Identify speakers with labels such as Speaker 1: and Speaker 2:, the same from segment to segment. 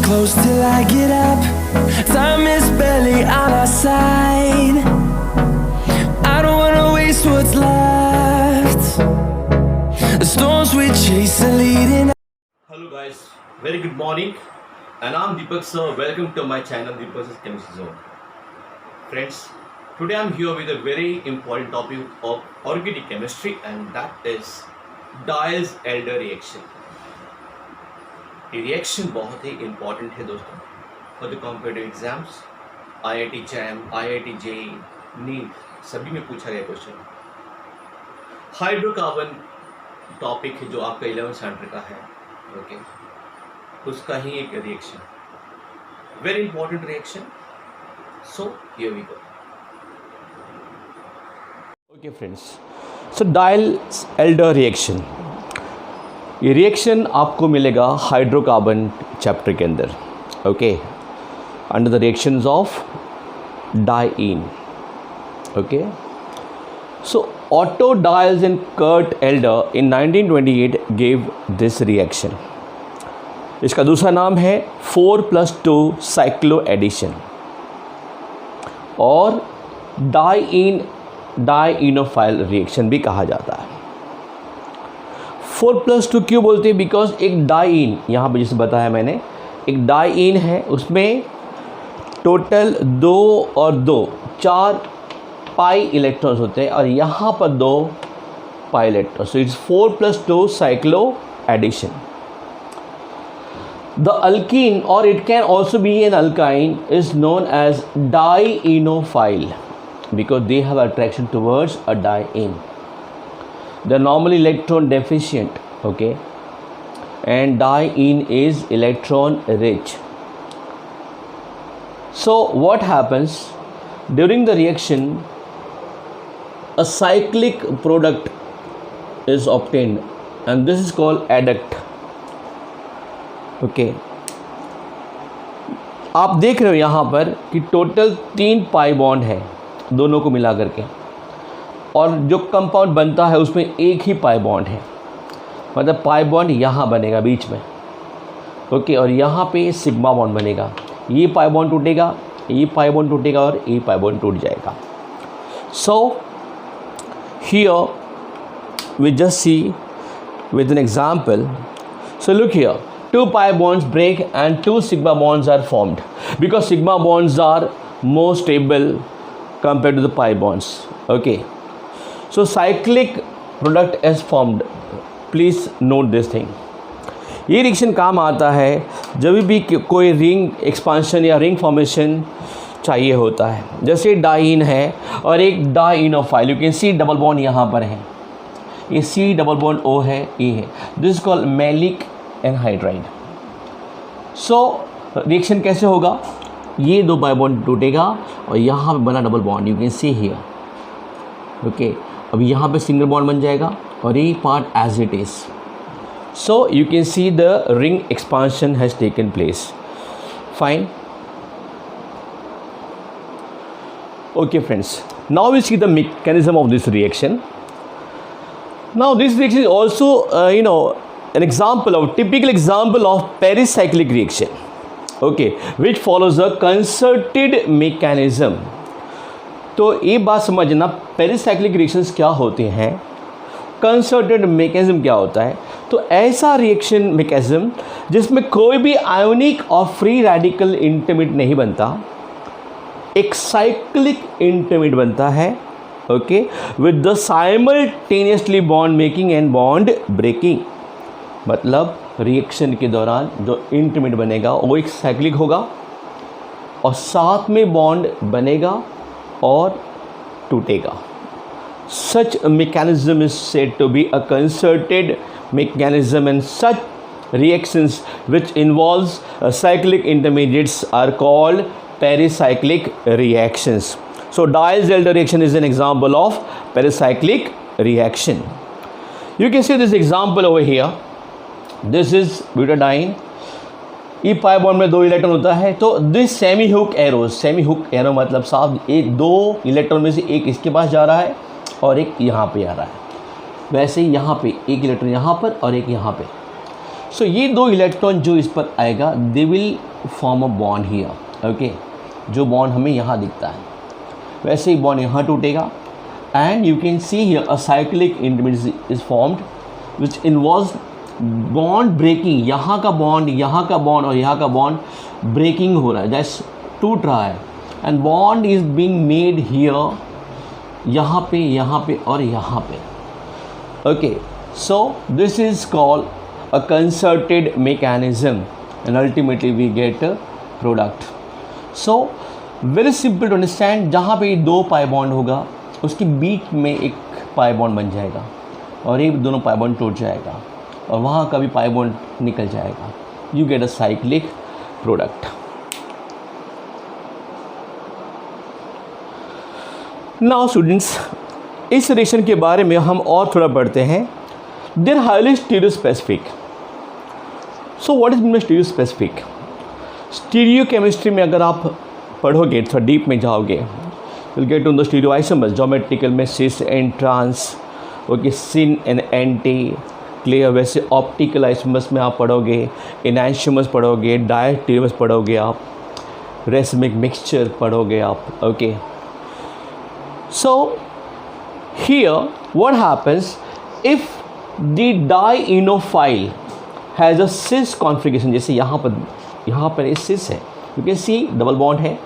Speaker 1: close till I get up. Time is barely on our side. I don't wanna waste what's left. The storms we chase are leading.
Speaker 2: Hello guys, very good morning, and I'm Deepak sir. Welcome to my channel Deepak's Chemistry Zone. Friends, today I'm here with a very important topic of organic chemistry, and that is Diels-Alder reaction. ये reaction बहुत ही important है दोस्तों for the competitive exams, IIT JAM, IIT JEE, NEET सभी में पूछा गया question. Hydrocarbon topic है जो आपका 11th स्टैंडर्ड का है, ओके, उसका ही एक reaction, very important reaction. So here we go.
Speaker 3: Okay friends, so Diels Alder reaction, ये रिएक्शन आपको मिलेगा हाइड्रोकार्बन चैप्टर के अंदर, okay, under the reactions of diene, okay. So Otto Diels and Kurt Alder in 1928 gave this reaction. इसका दूसरा नाम है 4+2 cyclo addition और डाइईनोफाइल रिएक्शन भी कहा जाता है। 4+2 क्यों बोलते हैं? बिकॉज एक डाइईन, यहाँ पर जैसे बताया मैंने, एक डाइईन है, उसमें टोटल 2 और 2 4 पाई इलेक्ट्रॉन्स होते हैं और यहाँ पर 2 pi electrons. So it's 4+2 cycloaddition. The alkene, और it can also be an alkyne, is known as dienophile because they have attraction towards a diene. They're normally electron deficient, okay, and diene is electron rich. So what happens during the reaction? A cyclic product is obtained and this is called adduct, okay. आप देख रहे हो यहाँ पर कि total 3 pi bond है दोनों को मिला करके, और जो कंपाउंड बनता है उसमें एक ही पाई बॉन्ड है, मतलब पाई बॉन्ड यहाँ बनेगा बीच में, ओके, और यहाँ पे सिग्मा बॉन्ड बनेगा। ये पाई बॉन्ड टूटेगा, ये पाई बॉन्ड टूटेगा और ये पाई बॉन्ड टूट जाएगा। So here we just see with an example. So look here, 2 pi bonds break and 2 sigma bonds are formed because sigma bonds are more stable compared to the pi bonds, okay. So cyclic product is formed, please note this thing. ये reaction काम आता है जब भी कोई ring expansion या ring formation चाहिए होता है। जैसे डाइईन है और एक dienophile, you can see double bond यहाँ पर है, ये C डबल बॉन्ड O है, E है, this is called maleic anhydride. So reaction कैसे होगा? ये 2 पाई बॉन्ड टूटेगा और यहाँ पे बना double bond, you can see here, okay. अब यहाँ पे सिंगल बॉन्ड बन जाएगा और ये part as it is. So you can see the ring expansion has taken place, fine, okay friends. Now we see the mechanism of this reaction. Now this reaction is also an example of typical example of pericyclic reaction, okay, which follows a concerted mechanism. तो ये बात समझना, pericyclic reactions क्या होते हैं, concerted mechanism क्या होता है। तो ऐसा रिएक्शन मैकेनिज्म जिसमें कोई भी आयोनिक और फ्री रेडिकल इंटरमीडिएट नहीं बनता, एक साइक्लिक इंटरमीडिएट बनता है, okay, with the simultaneously bond making and bond breaking. मतलब रिएक्शन के दौरान जो इंटरमीडिएट बनेगा वो एक साइक्लिक होगा और साथ में बॉन्ड बनेगा और टूटेगा। Such mechanism is said to be a concerted mechanism and such reactions which involves cyclic intermediates are called pericyclic reactions. So Diels-Alder reaction is an example of pericyclic reaction. You can see this example over here. This is butadiene. E pi bond में 2 electron होता है, तो this semi hook arrows, semi hook arrow मतलब साफ एक 2 electron में से एक इसके पास जा रहा है और एक यहाँ पे आ रहा है। वैसे ही यहाँ पे एक इलेक्ट्रॉन यहाँ पर और एक यहाँ पे। सो ये 2 इलेक्ट्रॉन जो इस पर आएगा they will form a bond here, okay, जो बॉन्ड हमें यहाँ दिखता है वैसे ही बॉन्ड यहाँ टूटेगा and you can see here a cyclic intermediate is formed which involves bond breaking, यहाँ का बॉन्ड और यहाँ का बॉन्ड ब्रेकिंग हो रहा है, जैसे टूट रहा है and bond is being made here, यहाँ पे और यहाँ पे, okay. So this is called a concerted mechanism and ultimately we get a product. So very simple to understand. जहाँ पे 2 पाई बॉन्ड होगा उसके बीच में एक पाई बॉन्ड बन जाएगा और ये दोनों पाई बॉन्ड टूट जाएगा और वहाँ का भी पाई बॉन्ड निकल जाएगा. You get a cyclic product. Now students, इस रिएक्शन के बारे में हम और थोड़ा पढ़ते हैं. They are highly stereospecific. So what is mean stereospecific? Stereochemistry में अगर आप पढ़ोगे थोड़ा डीप में जाओगे, will get to the stereoisomers. Geometrical में cis and trans, okay, syn and anti, clear. वैसे ऑप्टिकल आइसोमर्स में आप पढ़ोगे, एनांशियोमर्स पढ़ोगे, डायस्टीरियोमर्स पढ़ोगे आप, रेसमिक मिक्सचर पढ़ोगे आप, okay. So here what happens if the dienophile has a cis configuration, जैसे यहाँ पर ये cis है, you can see double bond है,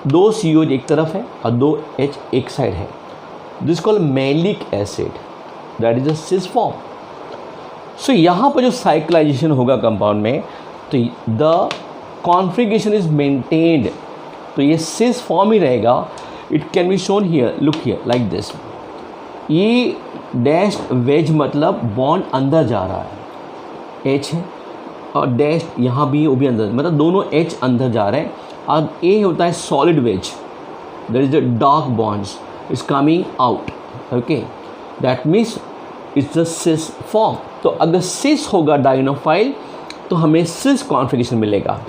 Speaker 3: 2 COH एक तरफ है और 2 H एक साइड है. This called maleic acid, that is a cis form. So यहाँ पर जो साइक्लाइजेशन होगा कंपाउंड में तो द कॉन्फ़िगरेशन इज मेंटेन्ड, तो ये cis फॉर्म ही रहेगा. It can be shown here, look here like this. ये डैश वेज मतलब बॉन्ड अंदर जा रहा है, H है, और डैश यहाँ भी वो भी अंदर, मतलब दोनों H अंदर जा रहे हैं. अब ए होता है solid wedge, that is the dark bonds is coming out, okay, that means it's the cis form. तो अगर सिस होगा डाइनोफाइल तो हमें सिस कॉन्फ़िगरेशन मिलेगा.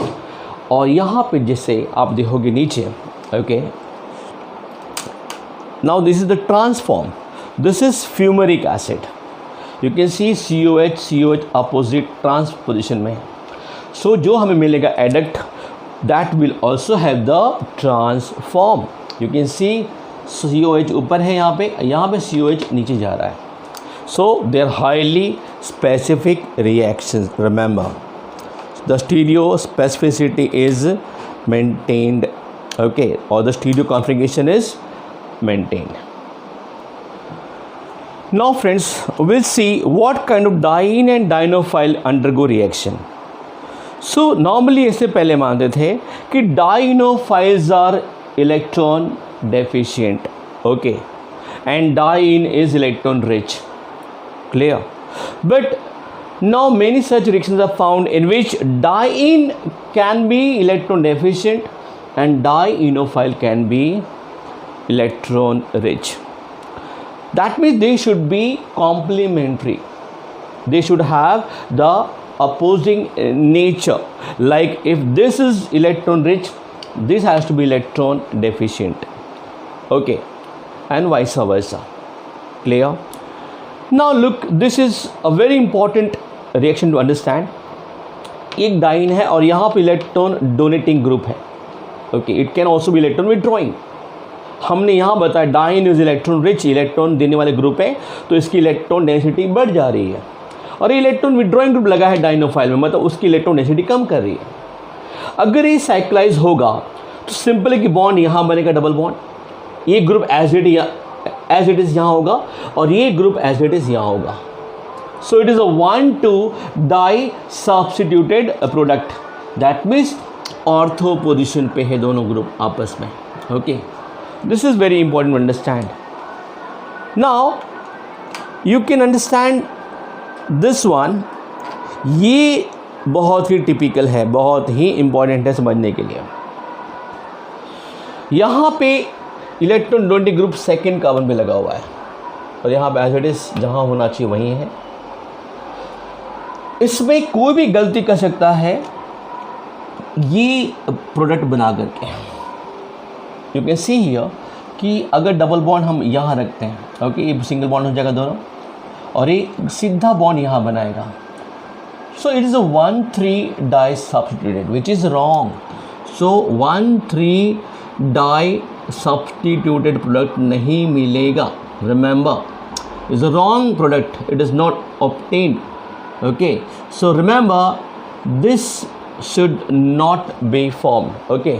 Speaker 3: और यहाँ पे जैसे आप देखोगे नीचे, okay, now this is the trans form. This is fumaric acid. You can see COH opposite trans position में. So जो हमें मिलेगा adduct, that will also have the trans form. You can see COH ऊपर है, यहाँ पे COH नीचे जा रहा है. So they are highly specific reactions. Remember, the stereo specificity is maintained, okay, or the stereo configuration is maintained. Now friends, we'll see what kind of diene and dienophile undergo reaction. So normally इससे पहले मानते थे कि dienophiles are electron deficient, okay, and diene is electron rich, clear. But now many such reactions are found in which diene can be electron deficient and dienophile can be electron rich. That means they should be complementary. They should have the opposing nature. Like if this is electron rich, this has to be electron deficient, okay, and vice versa. Clear? Now look, this is a very important reaction to understand. एक diene है और यहाँ पे electron donating group है, okay. It can also be electron withdrawing. हमने यहाँ बताया diene is electron rich, electron देने वाले ग्रुप है तो इसकी इलेक्ट्रॉन डेंसिटी बढ़ जा रही है. और ये इलेक्ट्रॉन विड्रॉइंग ग्रुप लगा है डाइनोफाइल में, मतलब उसकी इलेक्ट्रॉन डेंसिटी कम कर रही है. अगर ये साइक्लाइज होगा तो सिंपल है कि बॉन्ड यहाँ बनेगा डबल बॉन्ड, ये ग्रुप एज इट इज़ यहाँ होगा और ये ग्रुप एज इट इज़ यहाँ होगा. So it is a 1,2 di substituted product. That means ortho position पे है दोनों ग्रुप आपस में, okay. This is very important to understand. Now you can understand this one. ये बहुत ही टिपिकल है, बहुत ही इम्पॉर्टेंट है समझने के लिए. यहाँ पे electron donating group second carbon पे लगा हुआ है और यहाँ पे एज इट इज जहाँ होना चाहिए वहीं है. इसमें कोई भी गलती कर सकता है ये प्रोडक्ट बना करके. यू कैन सी हियर कि अगर डबल बॉन्ड हम यहाँ रखते हैं, ओके, ये सिंगल बॉन्ड हो जाएगा दोनों और ये सीधा बॉन्ड यहाँ बनाएगा. So it is a 1,3 disubstituted, which is wrong. So 1,3 disubstituted product नहीं मिलेगा. Remember, it's a wrong product. It is not obtained. Okay. So remember, this should not be formed. Okay.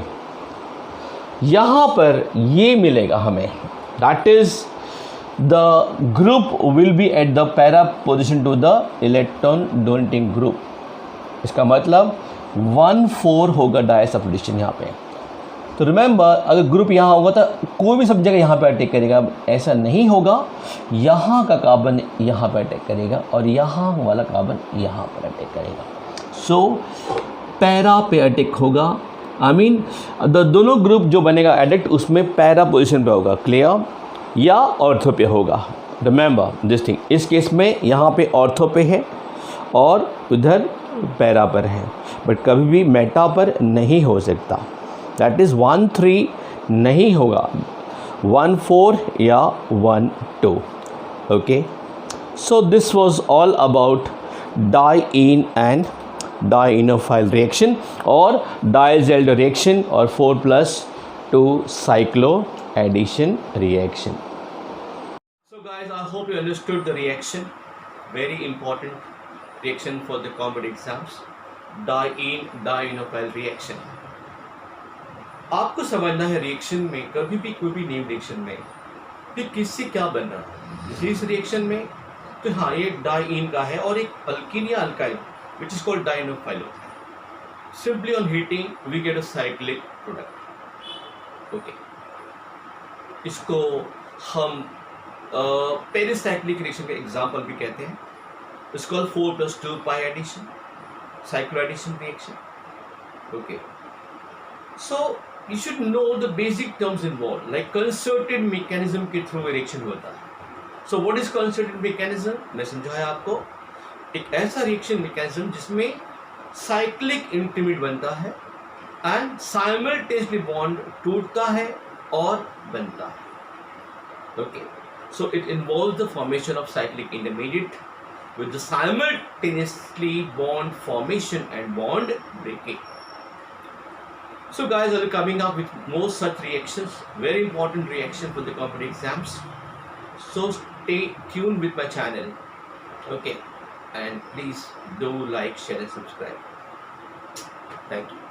Speaker 3: यहाँ पर ये मिलेगा हमें. That is, the group will be at the para position to the electron donating group. इसका मतलब 1,4 होगा डायसब्स्टिट्यूशन यहाँ पे. तो रिमेंबर, अगर ग्रुप यहाँ होगा तो कोई भी सब जगह यहाँ पे अटैक करेगा. ऐसा नहीं होगा. यहाँ का कार्बन यहाँ पे अटैक करेगा और यहाँ वाला कार्बन यहाँ पर अटैक करेगा. सो पैरा पे अटैक होगा. आई मीन दोनों ग्रुप जो बनेगा एडिक्ट उसमें पैरा पोजिशन पे होगा. क्लियर? या ऑर्थो पे होगा. Remember this thing. इस केस में यहाँ पे ऑर्थो पे है और उधर पैरा पर है, बट कभी भी मेटा पर नहीं हो सकता. दैट इज़ 1,3 नहीं होगा, 1,4 या 1,2. Okay. So this was all about diene and dienophile reaction और डायज़ेल्ड रिएक्शन और 4+2 cyclo addition reaction.
Speaker 2: So guys, I hope you understood the reaction. Very important reaction for the competitive exams. Diene dienophile reaction. आपको समझना है reaction में कभी भी कोई भी नेम रिएक्शन में कि किससे क्या बन रहा है. इस रिएक्शन में तो हाँ ये डाइईन का है और एक अल्कीन या alkyl which is called dienophile होता है. Simply on heating we get a cyclic product. Okay. इसको हम पेरिसाइक्लिक रिएक्शन का एग्जाम्पल भी कहते हैं. It's called 4+2 pi addition, cyclo addition reaction. Okay. So you should know the basic terms involve, like concerted mechanism के through reaction होता है. So what is concerted mechanism? मैं समझाया आपको. एक ऐसा रिएक्शन मैकेनिज्म जिसमें साइक्लिक इंटरमीडिएट बनता है एंड साइमल्टेनियसली बॉन्ड टूटता है और बनता है. Okay. So it involves the formation of cyclic intermediate with the simultaneously bond formation and bond breaking. So guys, I'll be coming up with more such reactions, very important reaction for the competitive exams. So stay tuned with my channel. Okay, and please do like, share and subscribe. Thank you.